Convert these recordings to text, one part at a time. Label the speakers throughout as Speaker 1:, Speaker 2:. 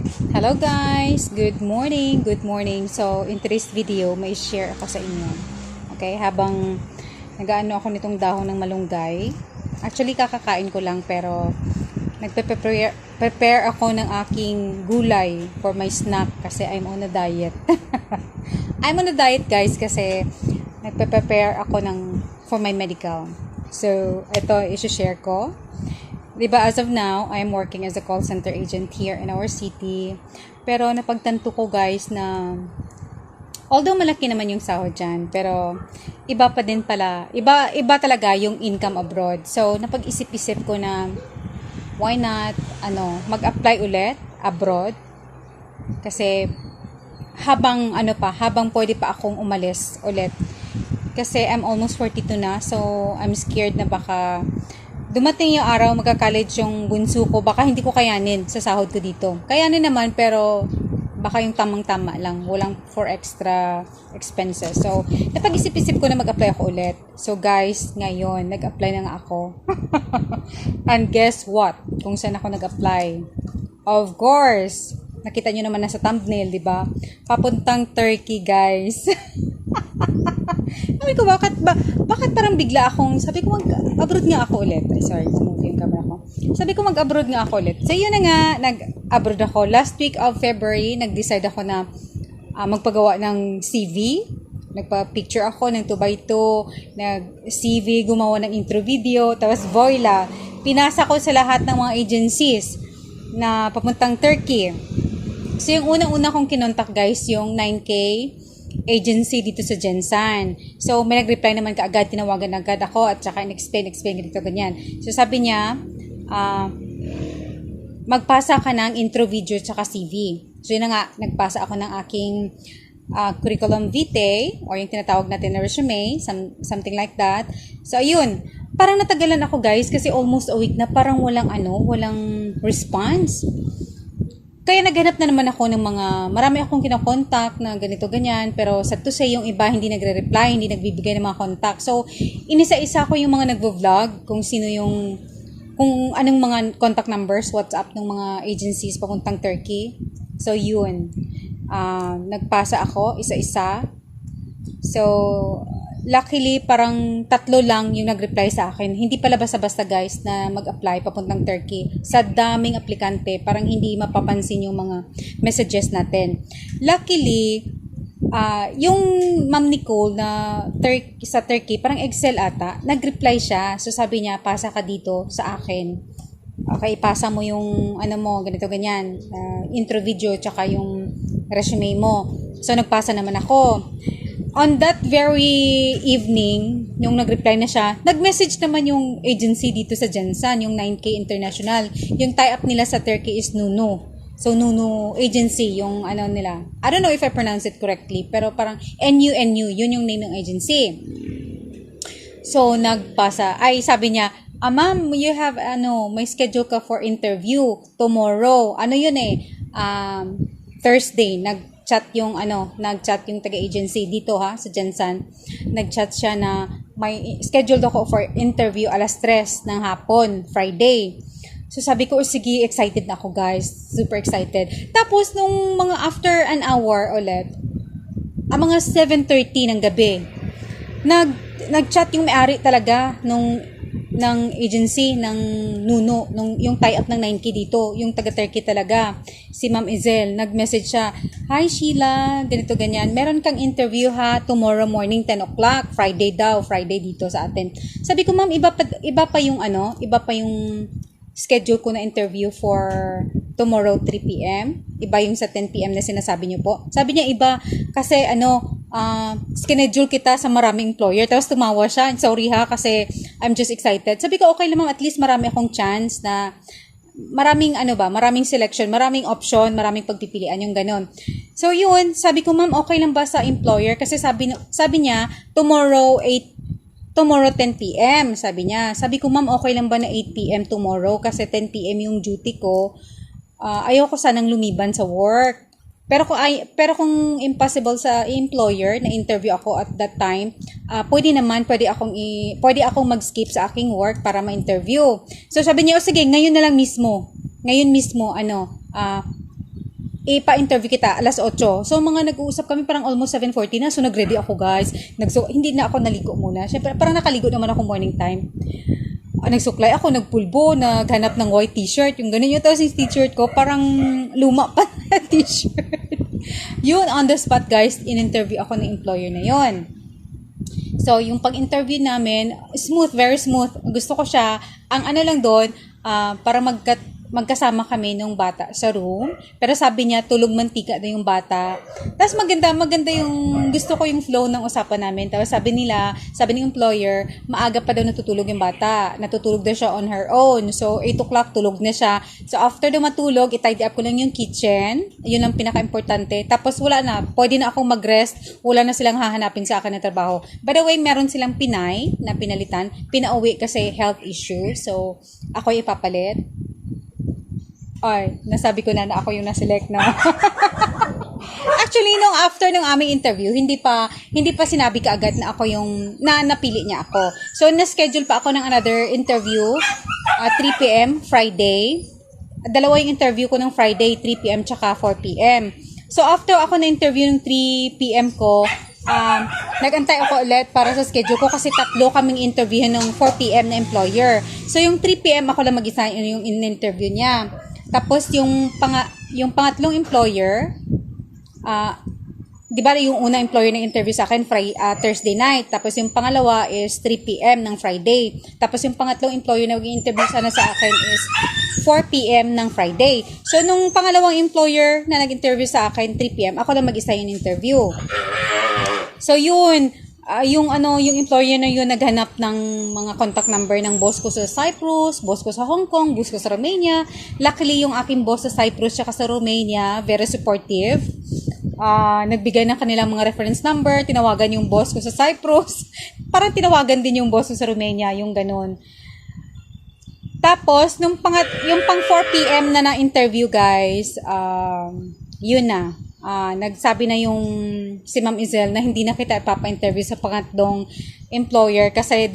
Speaker 1: Hello guys! Good morning! Good morning! So, in today's video, may share ako sa inyo. Okay, habang nagaano ako nitong dahon ng malunggay. Actually, kakakain ko lang pero prepare ako ng aking gulay for my snack kasi I'm on a diet. I'm on a diet guys kasi nagpe-prepare ako for my medical. So, ito i-share ko. Diba, as of now, I am working as a call center agent here in our city. Pero napagtanto ko guys na although malaki naman yung sahod dyan, pero iba pa din pala, iba talaga yung income abroad. So, napag-isip-isip ko na why not mag-apply ulit abroad kasi habang pwede pa akong umalis ulit. Kasi I'm almost 42 na, so I'm scared na baka dumating yung araw, magka-college yung bunso ko, baka hindi ko kayanin sa sahod ko dito. Kayanin naman, pero baka yung tamang-tama lang, walang for extra expenses. So, napag-isip-isip ko na mag-apply ako ulit. So, guys, ngayon, nag-apply na nga ako. And guess what? Kung saan ako nag-apply? Of course, nakita nyo naman na sa thumbnail, di ba? Papuntang Turkey, guys. Sabi ko, bakit parang bigla akong, sabi ko mag-abroad nga ako ulit. Ay, sorry, move yung camera ko. Sabi ko mag-abroad nga ako ulit. So, yun na nga, nag-abroad ako. Last week of February, nag-decide ako na magpagawa ng CV. Nagpa-picture ako ng 2x2, nag-CV, gumawa ng intro video, tapos voila. Pinasa ko sa lahat ng mga agencies na papuntang Turkey. So, yung unang-una kong kinontak guys, yung 9K agency dito sa Gensan. So, may nag-reply naman kaagad, tinawagan agad ako at saka in-explain ganito, ganyan. So, sabi niya, magpasa ka ng intro video at saka CV. So, yun na nga, nagpasa ako ng aking curriculum vitae or yung tinatawag natin na resume, something like that. So, ayun. Parang natagalan ako guys kasi almost a week na parang walang response. Kaya naghanap na naman ako ng marami akong kinakontak na ganito, ganyan. Pero sad to say, yung iba hindi nagre-reply, hindi nagbibigay ng mga contact. So, inisa-isa ko yung mga nagvo-vlog, kung anong mga contact numbers, WhatsApp ng mga agencies papuntang Turkey. So, yun. Nagpasa ako, isa-isa. So, luckily, parang 3 lang yung nag-reply sa akin. Hindi pala basta-basta guys na mag-apply papuntang Turkey. Sa daming aplikante, parang hindi mapapansin yung mga messages natin. Luckily, yung Ma'am Nicole na sa Turkey, parang Excel ata, nag-reply siya. So sabi niya, pasa ka dito sa akin. Okay, ipasa mo yung ganito ganyan, intro video tsaka yung resume mo. So nagpasa naman ako. On that very evening, yung nag-reply na siya, nag-message naman yung agency dito sa Gensan, yung 9K International. Yung tie-up nila sa Turkey is Nunu. So, Nunu Agency, yung nila. I don't know if I pronounce it correctly, pero parang NU, yun yung name ng agency. So, sabi niya, ma'am, you have, may schedule ka for interview tomorrow. Thursday, nag-chat yung taga-agency dito sa Gensan. Nag-chat siya na may scheduled ako for interview 3:00 ng hapon, Friday. So sabi ko, sige, excited na ako guys. Super excited. Tapos nung mga after an hour ulit, mga 7:30 ng gabi, nag-chat yung may-ari talaga ng agency ng Nuno, yung tie-up ng 9K dito, yung taga-Turkey talaga, si Ma'am Izel. Nag-message siya, "Hi Sheila, ganito ganyan, meron kang interview tomorrow morning 10 o'clock, Friday dito sa atin." Sabi ko, "Ma'am, iba pa yung schedule ko na interview for tomorrow 3 p.m. Iba yung sa 10 p.m. na sinasabi niyo po." Sabi niya, "Iba kasi schedule kita sa maraming employer." Tapos tumawa siya, "Sorry kasi I'm just excited." Sabi ko, "Okay lang ma'am, at least marami akong chance na maraming selection, maraming option, maraming pagpipilian," yung ganon. So yun, sabi ko, "Ma'am, okay lang ba sa employer?" Kasi sabi niya, tomorrow 10 p.m. sabi niya. Sabi ko, "Ma'am, okay lang ba na 8 p.m. tomorrow? Kasi 10 p.m. yung duty ko. Ayoko sanang lumiban sa work." Pero kung impossible sa employer na interview ako at that time, pwede akong mag-skip sa aking work para ma-interview. So sabi niya, sige, ngayon na lang mismo. Ngayon mismo, ipa-interview kita alas 8. So, mga nag-uusap kami parang almost 7:40 na. So, nag-ready ako, guys. Hindi na ako naligo muna. Siyempre, parang nakaligo naman ako morning time. Nagsuklay ako, nagpulbo, naghanap ng white t-shirt. Yung ganun yung tapos yung t-shirt ko, parang luma pa na t-shirt. Yun, on the spot, guys, in-interview ako ng employer na yun. So, yung pag-interview namin, smooth, very smooth. Gusto ko siya. Ang ano lang doon, para magkasama kami nung bata sa room. Pero sabi niya, tulog mantika na yung bata. Tapos maganda yung, gusto ko yung flow ng usapan namin. Tapos sabi ng employer, maaga pa daw natutulog yung bata. Natutulog daw siya on her own. So, 8 o'clock, tulog na siya. So, after daw matulog, i-tidy up ko lang yung kitchen. Yun ang pinaka-importante. Tapos, wala na. Pwede na akong mag-rest. Wala na silang hahanapin sa akin na trabaho. By the way, meron silang Pinay na pinalitan. Pinauwi kasi health issue. So, ako ipapalit. Ay, nasabi ko na ako yung na-select na. Actually, after ng aming interview, hindi pa sinabi kaagad na ako yung napili niya ako. So, na-schedule pa ako ng another interview 3 p.m. Friday. Dalawa yung interview ko ng Friday, 3 p.m. tsaka 4 p.m. So, after ako na-interview ng 3 p.m. ko, nag-antay ako ulit para sa schedule ko kasi 3 kaming interviewin ng 4 p.m. na employer. So, yung 3 p.m. ako lang mag-isa yung in-interview niya. Tapos, yung pangatlong employer, di ba yung unang employer na interview sa akin, Thursday night. Tapos, yung pangalawa is 3 p.m. ng Friday. Tapos, yung pangatlong employer na mag-interview sana sa akin is 4 p.m. ng Friday. So, nung pangalawang employer na nag-interview sa akin, 3 p.m., ako lang mag-isa yung interview. So, yun. Yung employer na yun naghanap ng mga contact number ng boss ko sa Cyprus, boss ko sa Hong Kong, boss ko sa Romania. Luckily, yung aking boss sa Cyprus at sa Romania, very supportive. Nagbigay ng kanilang mga reference number, tinawagan yung boss ko sa Cyprus. Parang tinawagan din yung boss ko sa Romania, yung ganun. Tapos, yung pang 4 p.m. na interview guys, yun na. Nagsabi na yung si Ma'am Izel na hindi na kita ipapa-interview sa pangatlong employer kasi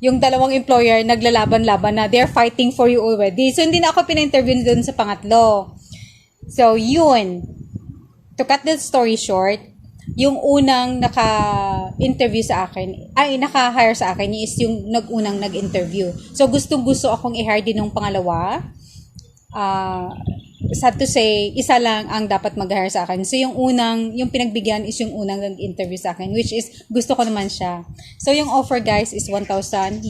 Speaker 1: yung dalawang employer naglalaban-laban na they're fighting for you already. So, hindi na ako pina-interview doon sa pangatlo. So, yun. To cut the story short, yung unang naka-interview sa akin, naka-hire sa akin is yung unang nag-interview. So, gustong-gusto akong i-hire din ng pangalawa. Sad to say, isa lang ang dapat mag-hire sa akin. So, yung pinagbigyan is yung unang nag-interview sa akin, which is, gusto ko naman siya. So, yung offer, guys, is $1,000.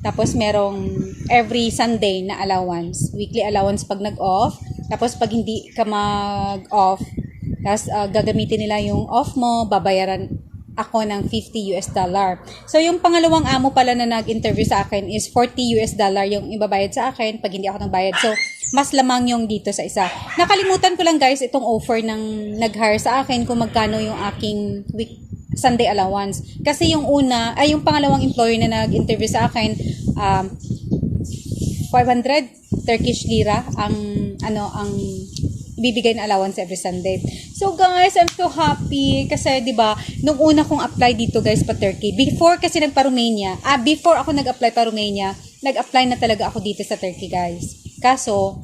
Speaker 1: Tapos, merong every Sunday na allowance. Weekly allowance pag nag-off. Tapos, pag hindi ka mag-off, tapos, gagamitin nila yung off mo, babayaran ako ng $50. So, yung pangalawang amo pala na nag-interview sa akin is $40 yung ibabayad sa akin pag hindi ako nagbayad. So, mas lamang yung dito sa isa. Nakalimutan ko lang guys itong offer ng nag-hire sa akin kung magkano yung aking Sunday allowance. Kasi yung pangalawang employer na nag-interview sa akin, 500 Turkish lira ang bibigay na allowance every Sunday. So guys, I'm so happy kasi 'di ba, nung una kong apply dito guys pa Turkey. Before kasi before ako nag-apply pa Romania, nag-apply na talaga ako dito sa Turkey guys. Kaso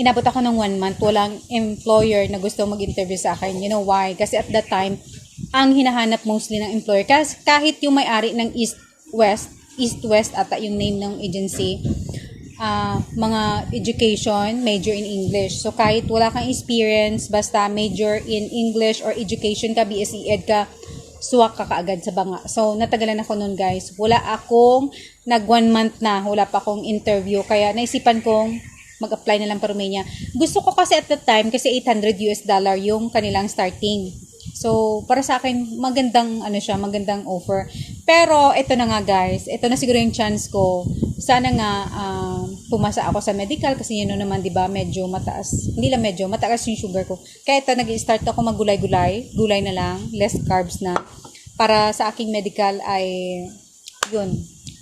Speaker 1: inabot ako ng 1 month, walang employer na gusto mag-interview sa akin. You know why? Kasi at that time, ang hinahanap mostly ng employer, kasi kahit yung may-ari ng East-West ata yung name ng agency, mga education, major in English. So, kahit wala kang experience, basta major in English or education ka, BSc Ed ka, suwak ka kaagad sa banga. So, natagalan ako nun guys. Wala akong 1 month na, wala pa akong interview. Kaya, naisipan kong mag-apply na lang para Romania. Gusto ko kasi at that time, kasi $800 yung kanilang starting. So, para sa akin, magandang offer. Pero, ito na nga guys, ito na siguro yung chance ko. Sana nga, pumasa ako sa medical kasi yun naman, di ba, medyo mataas. Hindi lang medyo, mataas yung sugar ko. Kaya ito, nag-start ako maggulay-gulay. Gulay na lang, less carbs na. Para sa aking medical ay, yun,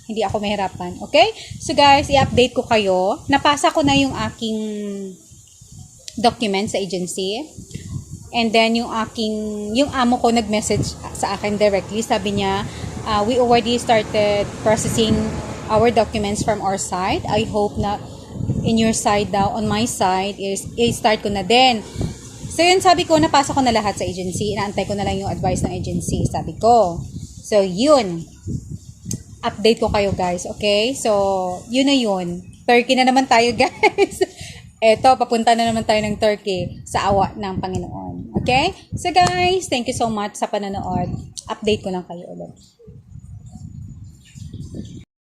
Speaker 1: hindi ako mahirapan. Okay? So guys, i-update ko kayo. Napasa ko na yung aking document sa agency. And then, yung amo ko nag-message sa akin directly. Sabi niya, we already started processing our documents from our side. I hope na in your side daw, on my side, is i-start ko na din. So, yun, sabi ko, napasa ko na lahat sa agency. Inaantay ko na lang yung advice ng agency, sabi ko. So, yun. Update ko kayo, guys. Okay? So, yun na yun. Turkey na naman tayo, guys. Eto, papunta na naman tayo ng Turkey sa awa ng Panginoon. Okay? So, guys, thank you so much sa panonood. Update ko lang kayo ulit.